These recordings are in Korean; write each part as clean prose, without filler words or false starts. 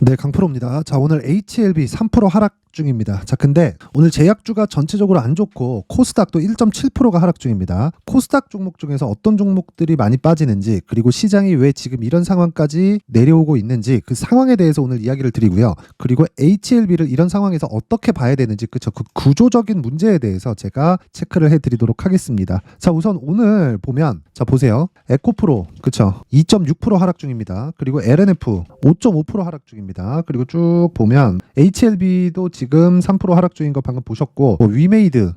네, 강프로입니다. 자, 오늘 HLB 3% 하락 중입니다. 자, 근데 오늘 제약주가 전체적으로 안 좋고 코스닥도 1.7%가 하락 중입니다. 코스닥 종목 중에서 어떤 종목들이 많이 빠지는지, 그리고 시장이 왜 지금 이런 상황까지 내려오고 있는지 그 상황에 대해서 오늘 이야기를 드리고요. 그리고 HLB를 이런 상황에서 어떻게 봐야 되는지, 그쵸, 그 구조적인 문제에 대해서 제가 체크를 해드리도록 하겠습니다. 자, 우선 오늘 보면, 자, 보세요. 에코프로, 그쵸, 2.6% 하락 중입니다. 그리고 LNF 5.5% 하락 중입니다. 그리고 쭉 보면 HLB도 지금 3% 하락 중인 거 방금 보셨고, 위메이드,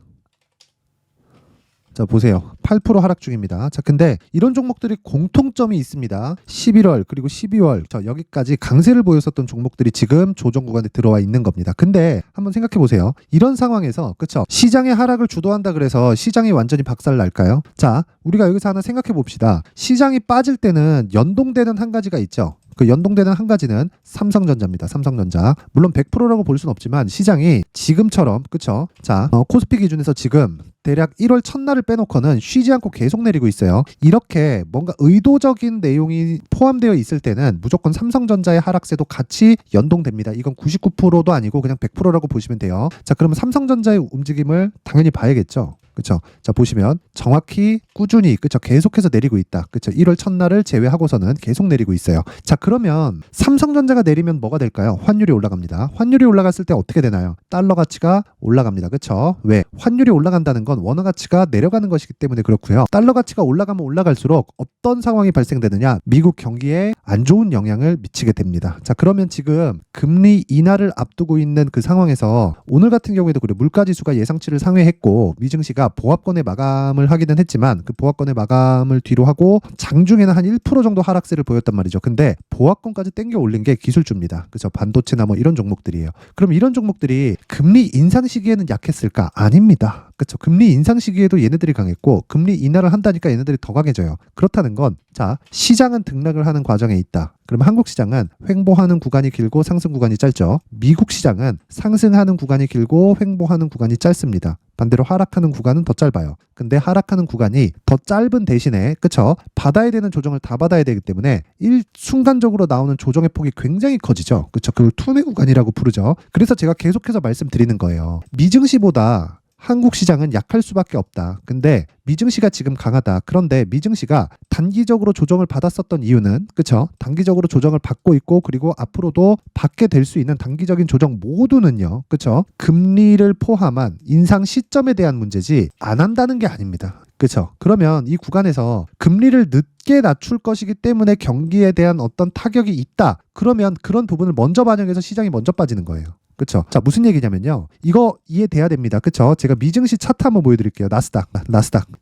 자, 보세요. 8% 하락 중입니다. 자, 근데 이런 종목들이 공통점이 있습니다. 11월 그리고 12월 여기까지 강세를 보였었던 종목들이 지금 조정 구간에 들어와 있는 겁니다. 근데 한번 생각해 보세요. 이런 상황에서, 그쵸, 시장의 하락을 주도한다 그래서 시장이 완전히 박살 날까요? 자, 우리가 여기서 하나 생각해 봅시다. 시장이 빠질 때는 연동되는 한 가지가 있죠. 그 연동되는 한 가지는 삼성전자입니다. 삼성전자. 물론 100%라고 볼 수는 없지만 시장이 지금처럼, 그쵸? 자, 코스피 기준에서 지금 대략 1월 첫날을 빼놓고는 쉬지 않고 계속 내리고 있어요. 이렇게 뭔가 의도적인 내용이 포함되어 있을 때는 무조건 삼성전자의 하락세도 같이 연동됩니다. 이건 99%도 아니고 그냥 100%라고 보시면 돼요. 자, 그러면 삼성전자의 움직임을 당연히 봐야겠죠. 그쵸? 자, 보시면 정확히 꾸준히, 그쵸, 계속해서 내리고 있다. 그쵸? 1월 첫날을 제외하고서는 계속 내리고 있어요. 자, 그러면 삼성전자가 내리면 뭐가 될까요? 환율이 올라갑니다. 환율이 올라갔을 때 어떻게 되나요? 달러 가치가 올라갑니다. 그쵸? 왜? 환율이 올라간다는 건 원화 가치가 내려가는 것이기 때문에 그렇고요. 달러 가치가 올라가면 올라갈수록 어떤 상황이 발생되느냐? 미국 경기에 안 좋은 영향을 미치게 됩니다. 자, 그러면 지금 금리 인하를 앞두고 있는 그 상황에서 오늘 같은 경우에도 그래, 물가지수가 예상치를 상회했고 미증시가 보합권의 마감을 하기는 했지만 그 보합권의 마감을 뒤로 하고 장중에는 한 1% 정도 하락세를 보였단 말이죠. 근데 보합권까지 땡겨 올린 게 기술주입니다. 그죠? 반도체나 뭐 이런 종목들이에요. 그럼 이런 종목들이 금리 인상 시기에는 약했을까? 아닙니다. 그렇죠. 금리 인상 시기에도 얘네들이 강했고 금리 인하를 한다니까 얘네들이 더 강해져요. 그렇다는 건, 자, 시장은 등락을 하는 과정에 있다. 그러면 한국 시장은 횡보하는 구간이 길고 상승 구간이 짧죠. 미국 시장은 상승하는 구간이 길고 횡보하는 구간이 짧습니다. 반대로 하락하는 구간은 더 짧아요. 근데 하락하는 구간이 더 짧은 대신에, 그쵸, 받아야 되는 조정을 다 받아야 되기 때문에 순간적으로 나오는 조정의 폭이 굉장히 커지죠. 그쵸. 그걸 투매 구간이라고 부르죠. 그래서 제가 계속해서 말씀드리는 거예요. 미증시보다 한국 시장은 약할 수밖에 없다. 근데 미증시가 지금 강하다. 그런데 미증시가 단기적으로 조정을 받았었던 이유는, 그쵸, 단기적으로 조정을 받고 있고 그리고 앞으로도 받게 될 수 있는 단기적인 조정 모두는요, 그쵸, 금리를 포함한 인상 시점에 대한 문제지 안 한다는 게 아닙니다. 그쵸. 그러면 이 구간에서 금리를 늦게 낮출 것이기 때문에 경기에 대한 어떤 타격이 있다. 그러면 그런 부분을 먼저 반영해서 시장이 먼저 빠지는 거예요. 그쵸. 자, 무슨 얘기냐면요, 이거 이해돼야 됩니다. 그쵸. 제가 미증시 차트 한번 보여드릴게요. 나스닥.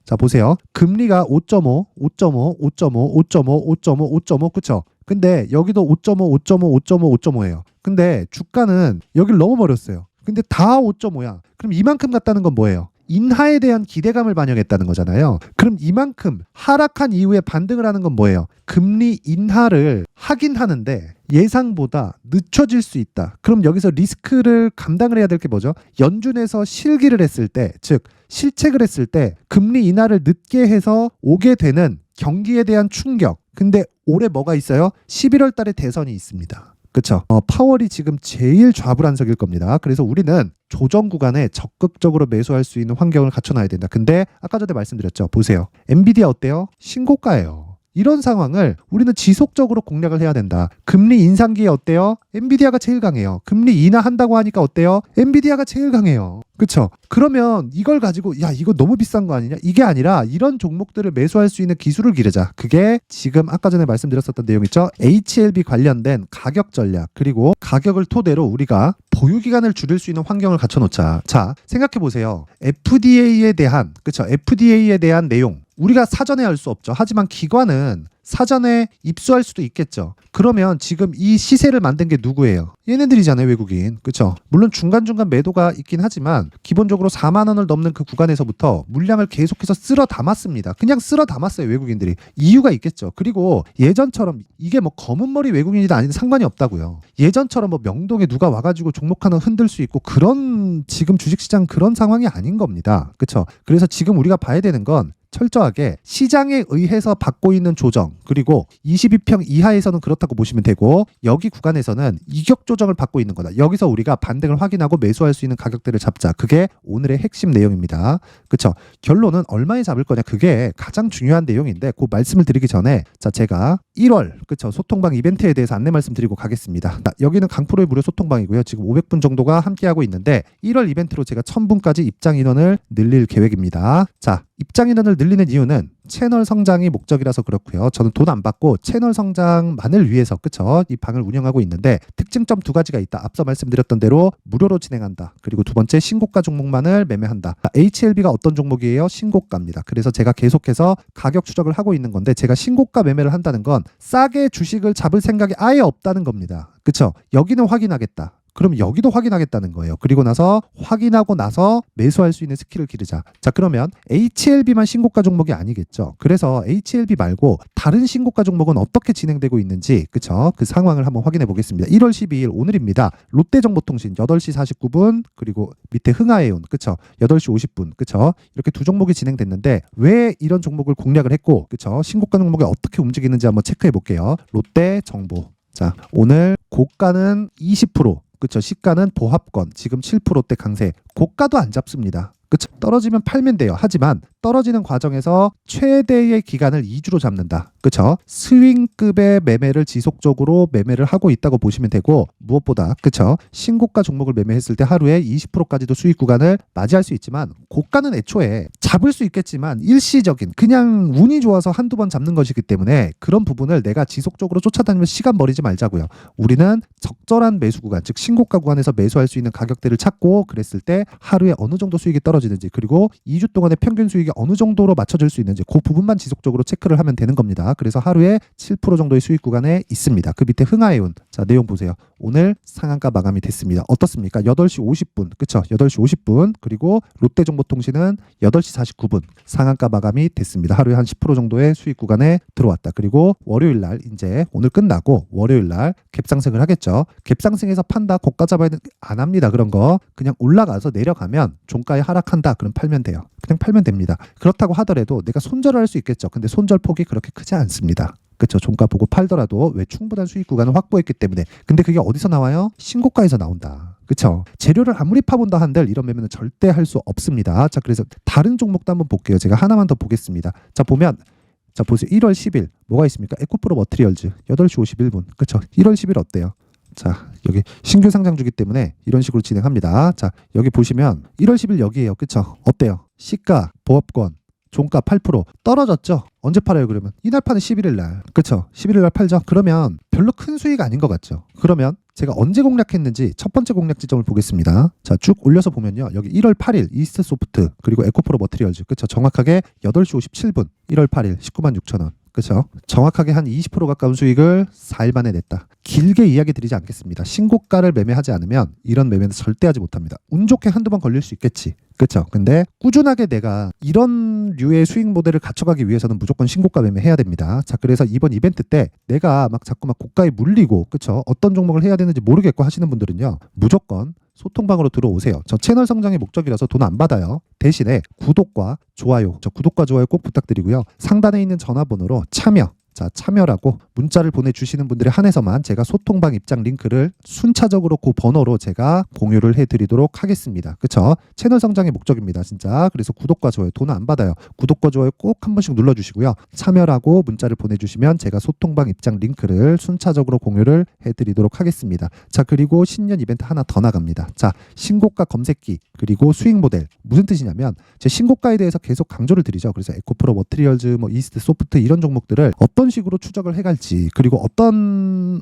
자, 보세요. 금리가 5.5, 5.5, 5.5, 5.5, 5.5, 5.5, 그쵸. 근데 여기도 5.5, 5.5, 5.5, 5.5예요. 근데 주가는 여기를 넘어버렸어요. 근데 다 5.5야. 그럼 이만큼 갔다는 건 뭐예요? 인하에 대한 기대감을 반영했다는 거잖아요. 그럼 이만큼 하락한 이후에 반등을 하는 건 뭐예요? 금리 인하를 하긴 하는데 예상보다 늦춰질 수 있다. 그럼 여기서 리스크를 감당을 해야 될 게 뭐죠? 연준에서 실기를 했을 때, 즉 실책을 했을 때 금리 인하를 늦게 해서 오게 되는 경기에 대한 충격. 근데 올해 뭐가 있어요? 11월 달에 대선이 있습니다. 그쵸. 파월이 지금 제일 좌불안석일 겁니다. 그래서 우리는 조정 구간에 적극적으로 매수할 수 있는 환경을 갖춰놔야 된다. 근데 아까 전에 말씀드렸죠. 보세요. 엔비디아 어때요? 신고가예요. 이런 상황을 우리는 지속적으로 공략을 해야 된다. 금리 인상기에 어때요? 엔비디아가 제일 강해요. 금리 인하한다고 하니까 어때요? 엔비디아가 제일 강해요. 그쵸? 그러면 이걸 가지고 야, 이거 너무 비싼 거 아니냐? 이게 아니라 이런 종목들을 매수할 수 있는 기술을 기르자. 그게 지금 아까 전에 말씀드렸었던 내용 있죠? HLB 관련된 가격 전략, 그리고 가격을 토대로 우리가 보유기간을 줄일 수 있는 환경을 갖춰놓자. 자, 생각해보세요. FDA에 대한, 그쵸, FDA에 대한 내용, 우리가 사전에 알 수 없죠. 하지만 기관은 사전에 입수할 수도 있겠죠. 그러면 지금 이 시세를 만든 게 누구예요? 얘네들이잖아요, 외국인. 그쵸? 물론 중간중간 매도가 있긴 하지만 기본적으로 4만 원을 넘는 그 구간에서부터 물량을 계속해서 쓸어 담았습니다. 그냥 쓸어 담았어요, 외국인들이. 이유가 있겠죠. 그리고 예전처럼 이게 뭐 검은 머리 외국인이다 아니다 상관이 없다고요. 예전처럼 뭐 명동에 누가 와가지고 종목 하나 흔들 수 있고 그런 지금 주식시장 그런 상황이 아닌 겁니다. 그쵸? 그래서 지금 우리가 봐야 되는 건 철저하게 시장에 의해서 받고 있는 조정, 그리고 22평 이하에서는 그렇다고 보시면 되고, 여기 구간에서는 이격 조정을 받고 있는 거다. 여기서 우리가 반등을 확인하고 매수할 수 있는 가격대를 잡자. 그게 오늘의 핵심 내용입니다. 그쵸? 결론은 얼마에 잡을 거냐, 그게 가장 중요한 내용인데, 그 말씀을 드리기 전에 자, 제가 1월 그쵸, 소통방 이벤트에 대해서 안내 말씀드리고 가겠습니다. 여기는 강프로의 무료 소통방이고요. 지금 500분 정도가 함께하고 있는데 1월 이벤트로 제가 1000분까지 입장 인원을 늘릴 계획입니다. 자, 입장 인원을 늘리는 이유는 채널 성장이 목적이라서 그렇고요. 저는 돈 안 받고 채널 성장만을 위해서 그쵸, 이 방을 운영하고 있는데, 특징점 두 가지가 있다. 앞서 말씀드렸던 대로 무료로 진행한다. 그리고 두 번째, 신고가 종목만을 매매한다. HLB가 어떤 종목이에요? 신고가입니다. 그래서 제가 계속해서 가격 추적을 하고 있는 건데, 제가 신고가 매매를 한다는 건 싸게 주식을 잡을 생각이 아예 없다는 겁니다. 그쵸? 여기는 확인하겠다. 그럼 여기도 확인하겠다는 거예요. 그리고 나서 확인하고 나서 매수할 수 있는 스킬을 기르자. 자, 그러면 HLB만 신고가 종목이 아니겠죠. 그래서 HLB 말고 다른 신고가 종목은 어떻게 진행되고 있는지, 그쵸? 그 상황을 한번 확인해 보겠습니다. 1월 12일 오늘입니다. 롯데정보통신 8시 49분, 그리고 밑에 흥하에온, 그쵸? 8시 50분, 그쵸? 이렇게 두 종목이 진행됐는데 왜 이런 종목을 공략을 했고, 그쵸? 신고가 종목이 어떻게 움직이는지 한번 체크해 볼게요. 롯데정보. 자, 오늘 고가는 20%, 그쵸? 시가는 보합권, 지금 7%대 강세. 고가도 안 잡습니다. 그쵸? 떨어지면 팔면 돼요. 하지만 떨어지는 과정에서 최대의 기간을 2주로 잡는다. 그쵸? 스윙급의 매매를 지속적으로 매매를 하고 있다고 보시면 되고, 무엇보다 그쵸? 신고가 종목을 매매했을 때 하루에 20%까지도 수익 구간을 맞이할 수 있지만, 고가는 애초에 잡을 수 있겠지만 일시적인, 그냥 운이 좋아서 한두 번 잡는 것이기 때문에 그런 부분을 내가 지속적으로 쫓아다니면 시간 버리지 말자고요. 우리는 적절한 매수 구간, 즉 신고가 구간에서 매수할 수 있는 가격대를 찾고, 그랬을 때 하루에 어느 정도 수익이 떨어지는지, 그리고 2주 동안의 평균 수익이 어느 정도로 맞춰질 수 있는지, 그 부분만 지속적으로 체크를 하면 되는 겁니다. 그래서 하루에 7% 정도의 수익 구간에 있습니다. 그 밑에 흥하에온, 자, 내용 보세요. 오늘 상한가 마감이 됐습니다. 어떻습니까? 8시 50분, 그쵸? 8시 50분, 그리고 롯데정보통신은 8시 49분 상한가 마감이 됐습니다. 하루에 한 10% 정도의 수익 구간에 들어왔다. 그리고 월요일 날, 이제 오늘 끝나고 월요일 날 갭상승을 하겠죠. 갭상승해서 판다, 고가 잡아야 안 합니다. 그런 거 그냥 올라가서 내려가면 종가에 하락한다, 그럼 팔면 돼요. 그냥 팔면 됩니다. 그렇다고 하더라도 내가 손절을 할 수 있겠죠. 근데 손절 폭이 그렇게 크지 않습니다. 그렇죠. 종가 보고 팔더라도 왜 충분한 수익 구간을 확보했기 때문에. 근데 그게 어디서 나와요? 신고가에서 나온다. 그렇죠. 재료를 아무리 파본다 한들 이런 매매는 절대 할 수 없습니다. 자, 그래서 다른 종목도 한번 볼게요. 제가 하나만 더 보겠습니다. 자, 보면, 자, 보세요. 1월 10일 뭐가 있습니까? 에코프로 머티리얼즈 8시 51분. 그렇죠. 1월 10일 어때요? 자, 여기 신규 상장주기 때문에 이런 식으로 진행합니다. 자, 여기 보시면 1월 10일 여기에요. 그쵸? 어때요? 시가, 보합권, 종가 8% 떨어졌죠? 언제 팔아요 그러면? 이날 파는 11일 날. 그쵸? 11일 날 팔죠? 그러면 별로 큰 수익 아닌 것 같죠? 그러면 제가 언제 공략했는지 첫 번째 공략 지점을 보겠습니다. 자, 쭉 올려서 보면요. 여기 1월 8일 이스트 소프트, 그리고 에코프로 머티리얼즈. 그쵸? 정확하게 8시 57분 1월 8일 19만 6천 원. 그렇죠? 정확하게 한 20% 가까운 수익을 4일 만에 냈다. 길게 이야기 드리지 않겠습니다. 신고가를 매매하지 않으면 이런 매매는 절대 하지 못합니다. 운 좋게 한두 번 걸릴 수 있겠지. 그렇죠? 근데 꾸준하게 내가 이런 류의 수익 모델을 갖춰가기 위해서는 무조건 신고가 매매해야 됩니다. 자, 그래서 이번 이벤트 때 내가 막 자꾸 막 고가에 물리고, 그렇죠? 어떤 종목을 해야 되는지 모르겠고 하시는 분들은요, 무조건 소통방으로 들어오세요. 저 채널 성장의 목적이라서 돈 안 받아요. 대신에 구독과 좋아요, 저 구독과 좋아요 꼭 부탁드리고요. 상단에 있는 전화번호로 참여, 자, 참여라고 문자를 보내주시는 분들에 한해서만 제가 소통방 입장 링크를 순차적으로 그 번호로 제가 공유를 해드리도록 하겠습니다. 그쵸? 채널 성장의 목적입니다. 진짜. 그래서 구독과 좋아요, 돈 안 받아요. 구독과 좋아요 꼭 한 번씩 눌러주시고요. 참여라고 문자를 보내주시면 제가 소통방 입장 링크를 순차적으로 공유를 해드리도록 하겠습니다. 자, 그리고 신년 이벤트 하나 더 나갑니다. 자, 신고가 검색기, 그리고 수익 모델. 무슨 뜻이냐면 제 신고가에 대해서 계속 강조를 드리죠. 그래서 에코프로 머티리얼즈, 뭐 이스트 소프트 이런 종목들을 어떤 식으로 추적을 해갈지, 그리고 어떤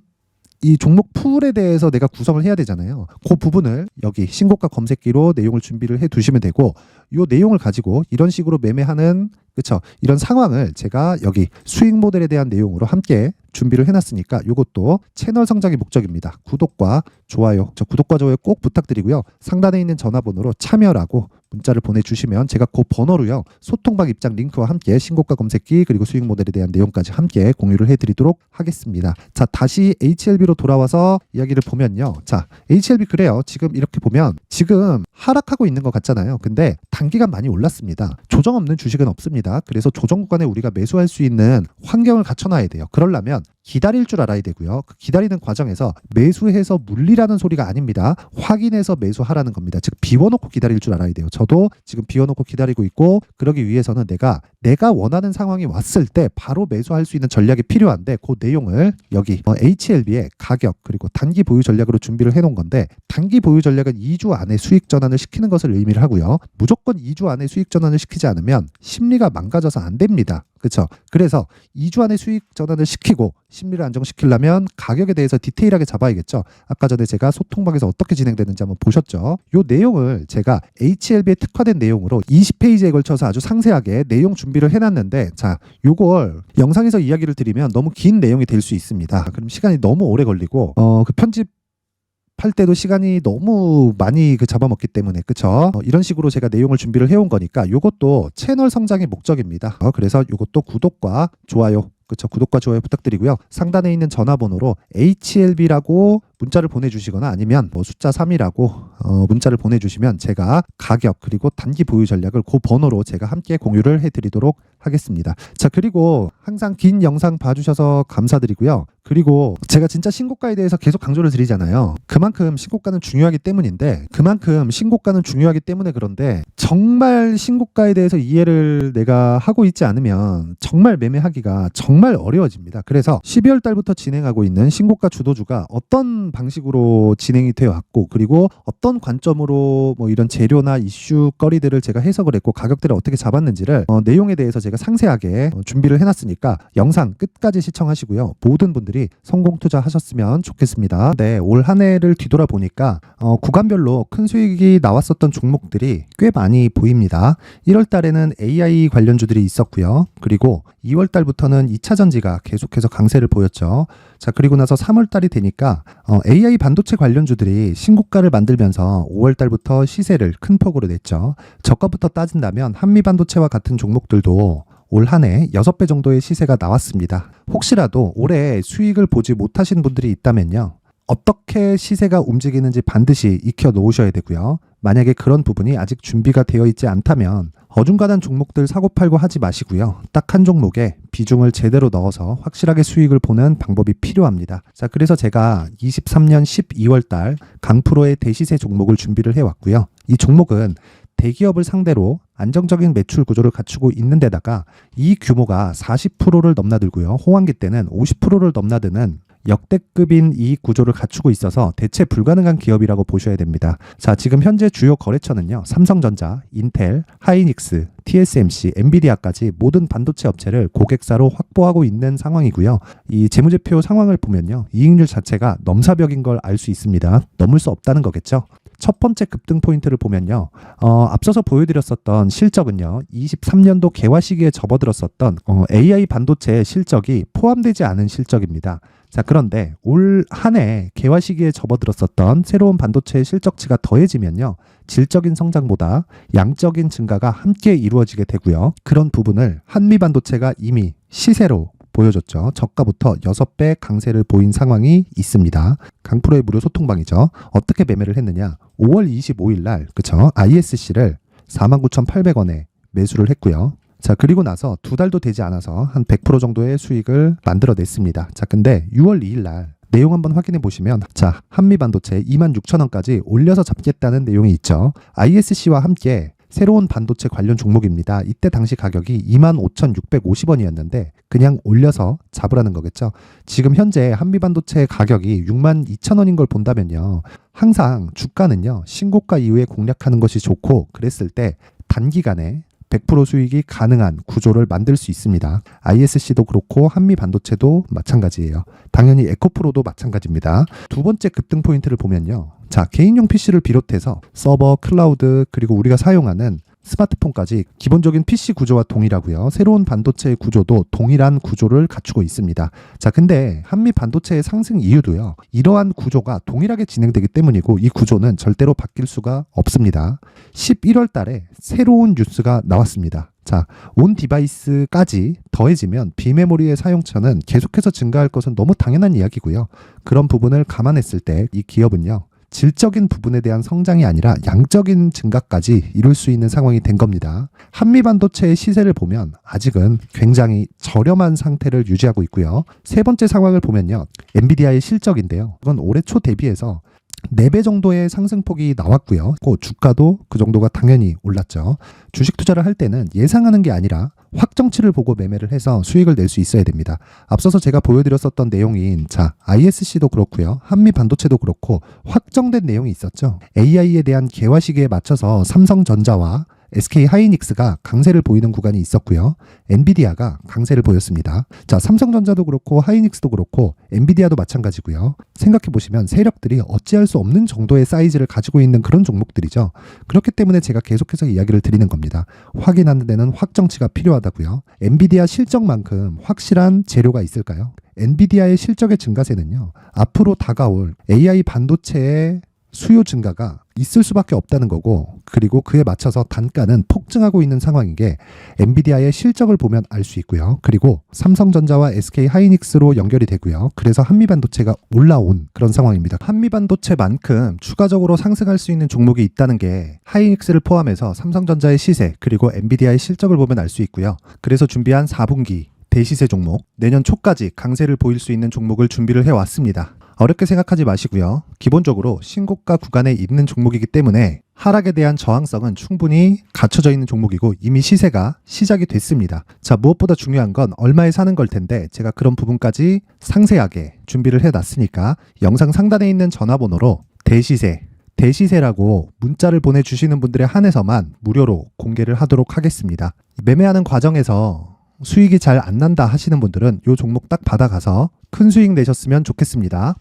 이 종목 풀에 대해서 내가 구성을 해야 되잖아요. 그 부분을 여기 신고가 검색기로 내용을 준비를 해 두시면 되고, 이 내용을 가지고 이런 식으로 매매하는, 그쵸? 이런 상황을 제가 여기 수익 모델에 대한 내용으로 함께 준비를 해놨으니까 이것도 채널 성장의 목적입니다. 구독과 좋아요, 저 구독과 좋아요 꼭 부탁드리고요. 상단에 있는 전화번호로 참여라고 문자를 보내주시면 제가 그 번호로요, 소통방 입장 링크와 함께 신고가 검색기, 그리고 수익 모델에 대한 내용까지 함께 공유를 해드리도록 하겠습니다. 자, 다시 HLB로 돌아와서 이야기를 보면요. 자, HLB 그래요. 지금 이렇게 보면 지금 하락하고 있는 것 같잖아요. 근데 단기간 많이 올랐습니다. 조정 없는 주식은 없습니다. 그래서 조정 구간에 우리가 매수할 수 있는 환경을 갖춰놔야 돼요. 그러려면 기다릴 줄 알아야 되고요. 그 기다리는 과정에서 매수해서 물리라는 소리가 아닙니다. 확인해서 매수하라는 겁니다. 즉 비워놓고 기다릴 줄 알아야 돼요. 저도 지금 비워놓고 기다리고 있고, 그러기 위해서는 내가 원하는 상황이 왔을 때 바로 매수할 수 있는 전략이 필요한데, 그 내용을 여기 HLB의 가격 그리고 단기 보유 전략으로 준비를 해놓은 건데, 단기 보유 전략은 2주 안에 수익 전환을 시키는 것을 의미를 하고요. 무조건 2주 안에 수익 전환을 시키지 않으면 심리가 망가져서 안 됩니다. 그렇죠? 그래서 2주 안에 수익 전환을 시키고 심리를 안정시키려면 가격에 대해서 디테일하게 잡아야겠죠. 아까 전에 제가 소통방에서 어떻게 진행되는지 한번 보셨죠? 이 내용을 제가 HLB에 특화된 내용으로 20페이지에 걸쳐서 아주 상세하게 내용 준비를 해놨는데, 자, 요걸 영상에서 이야기를 드리면 너무 긴 내용이 될 수 있습니다. 그럼 시간이 너무 오래 걸리고 그 편집 할 때도 시간이 너무 많이 잡아먹기 때문에, 그쵸? 이런 식으로 제가 내용을 준비를 해온 거니까 요것도 채널 성장의 목적입니다. 그래서 요것도 구독과 좋아요, 그쵸? 구독과 좋아요 부탁드리고요. 상단에 있는 전화번호로 HLB라고 문자를 보내주시거나 아니면 숫자 3이라고 문자를 보내주시면 제가 가격 그리고 단기 보유 전략을 그 번호로 제가 함께 공유를 해드리도록 하겠습니다. 자, 그리고 항상 긴 영상 봐주셔서 감사드리고요. 그리고 제가 진짜 신고가에 대해서 계속 강조를 드리잖아요. 그만큼 신고가는 중요하기 때문인데, 그런데 정말 신고가에 대해서 이해를 내가 하고 있지 않으면 정말 매매하기가 정말 어려워집니다. 그래서 12월 달부터 진행하고 있는 신고가 주도주가 어떤 방식으로 진행이 되어 왔고, 그리고 어떤 관점으로 이런 재료나 이슈거리들을 제가 해석을 했고 가격들을 어떻게 잡았는지를 내용에 대해서 제가 상세하게 준비를 해놨으니까 영상 끝까지 시청하시고요. 모든 분들이 성공 투자하셨으면 좋겠습니다. 네, 올 한 해를 뒤돌아보니까 구간별로 큰 수익이 나왔었던 종목들이 꽤 많이 보입니다. 1월 달에는 AI 관련주들이 있었고요. 그리고 2월 달부터는 2차 전지가 계속해서 강세를 보였죠. 자, 그리고 나서 3월 달이 되니까 AI 반도체 관련주들이 신고가를 만들면서 5월 달부터 시세를 큰 폭으로 냈죠. 저가부터 따진다면 한미 반도체와 같은 종목들도 올 한 해 6배 정도의 시세가 나왔습니다. 혹시라도 올해 수익을 보지 못하신 분들이 있다면요, 어떻게 시세가 움직이는지 반드시 익혀 놓으셔야 되고요. 만약에 그런 부분이 아직 준비가 되어 있지 않다면 어중간한 종목들 사고팔고 하지 마시고요. 딱 한 종목에 비중을 제대로 넣어서 확실하게 수익을 보는 방법이 필요합니다. 자, 그래서 제가 23년 12월 달 강프로의 대시세 종목을 준비를 해왔고요. 이 종목은 대기업을 상대로 안정적인 매출 구조를 갖추고 있는 데다가 이 규모가 40%를 넘나들고요. 호황기 때는 50%를 넘나드는 역대급인 이익 구조를 갖추고 있어서 대체 불가능한 기업이라고 보셔야 됩니다. 자, 지금 현재 주요 거래처는요, 삼성전자, 인텔, 하이닉스, TSMC, 엔비디아까지 모든 반도체 업체를 고객사로 확보하고 있는 상황이고요. 이 재무제표 상황을 보면요, 이익률 자체가 넘사벽인 걸 알 수 있습니다. 넘을 수 없다는 거겠죠. 첫 번째 급등 포인트를 보면요, 앞서서 보여드렸었던 실적은요, 23년도 개화 시기에 접어들었었던 AI 반도체의 실적이 포함되지 않은 실적입니다. 자, 그런데 올 한 해 개화 시기에 접어들었었던 새로운 반도체의 실적치가 더해지면요, 질적인 성장보다 양적인 증가가 함께 이루어지게 되고요. 그런 부분을 한미 반도체가 이미 시세로 보여줬죠. 저가부터 6배 강세를 보인 상황이 있습니다. 강프로의 무료 소통방이죠. 어떻게 매매를 했느냐? 5월 25일 날, 그쵸? ISC를 49,800원에 매수를 했고요. 자, 그리고 나서 2달도 되지 않아서 한 100% 정도의 수익을 만들어냈습니다. 자, 근데 6월 2일 날 내용 한번 확인해 보시면, 자, 한미반도체 26,000원까지 올려서 잡겠다는 내용이 있죠. ISC와 함께 새로운 반도체 관련 종목입니다. 이때 당시 가격이 25,650원이었는데 그냥 올려서 잡으라는 거겠죠. 지금 현재 한미반도체 가격이 62,000원인 걸 본다면요, 항상 주가는요, 신고가 이후에 공략하는 것이 좋고, 그랬을 때 단기간에 100% 수익이 가능한 구조를 만들 수 있습니다. ISC도 그렇고 한미 반도체도 마찬가지예요. 당연히 에코프로도 마찬가지입니다. 두 번째 급등 포인트를 보면요, 자, 개인용 PC를 비롯해서 서버, 클라우드, 그리고 우리가 사용하는 스마트폰까지 기본적인 PC 구조와 동일하고요. 새로운 반도체의 구조도 동일한 구조를 갖추고 있습니다. 자, 근데 한미 반도체의 상승 이유도요, 이러한 구조가 동일하게 진행되기 때문이고, 이 구조는 절대로 바뀔 수가 없습니다. 11월 달에 새로운 뉴스가 나왔습니다. 자, 온 디바이스까지 더해지면 비메모리의 사용처는 계속해서 증가할 것은 너무 당연한 이야기고요. 그런 부분을 감안했을 때 이 기업은요, 질적인 부분에 대한 성장이 아니라 양적인 증가까지 이룰 수 있는 상황이 된 겁니다. 한미반도체의 시세를 보면 아직은 굉장히 저렴한 상태를 유지하고 있고요. 세 번째 상황을 보면요. 엔비디아의 실적인데요. 이건 올해 초 대비해서 4배 정도의 상승폭이 나왔고요. 그 주가도 그 정도가 당연히 올랐죠. 주식 투자를 할 때는 예상하는 게 아니라 확정치를 보고 매매를 해서 수익을 낼 수 있어야 됩니다. 앞서서 제가 보여드렸었던 내용인 ISC도 그렇고요. 한미 반도체도 그렇고 확정된 내용이 있었죠. AI에 대한 개화 시기에 맞춰서 삼성전자와 SK 하이닉스가 강세를 보이는 구간이 있었고요. 엔비디아가 강세를 보였습니다. 삼성전자도 그렇고 하이닉스도 그렇고 엔비디아도 마찬가지고요. 생각해 보시면 세력들이 어찌할 수 없는 정도의 사이즈를 가지고 있는 그런 종목들이죠. 그렇기 때문에 제가 계속해서 이야기를 드리는 겁니다. 확인하는 데는 확정치가 필요하다고요. 엔비디아 실적만큼 확실한 재료가 있을까요? 엔비디아의 실적의 증가세는요. 앞으로 다가올 AI 반도체의 수요 증가가 있을 수밖에 없다는 거고, 그리고 그에 맞춰서 단가는 폭증하고 있는 상황인 게 엔비디아의 실적을 보면 알 수 있고요. 그리고 삼성전자와 SK 하이닉스로 연결이 되고요. 그래서 한미반도체가 올라온 그런 상황입니다. 한미반도체만큼 추가적으로 상승할 수 있는 종목이 있다는 게 하이닉스를 포함해서 삼성전자의 시세 그리고 엔비디아의 실적을 보면 알 수 있고요. 그래서 준비한 4분기 대시세 종목, 내년 초까지 강세를 보일 수 있는 종목을 준비를 해왔습니다. 어렵게 생각하지 마시고요. 기본적으로 신고가 구간에 있는 종목이기 때문에 하락에 대한 저항성은 충분히 갖춰져 있는 종목이고 이미 시세가 시작이 됐습니다. 무엇보다 중요한 건 얼마에 사는 걸 텐데 제가 그런 부분까지 상세하게 준비를 해놨으니까 영상 상단에 있는 전화번호로 대시세라고 문자를 보내주시는 분들에 한해서만 무료로 공개를 하도록 하겠습니다. 매매하는 과정에서 수익이 잘 안 난다 하시는 분들은 이 종목 딱 받아가서 큰 수익 내셨으면 좋겠습니다.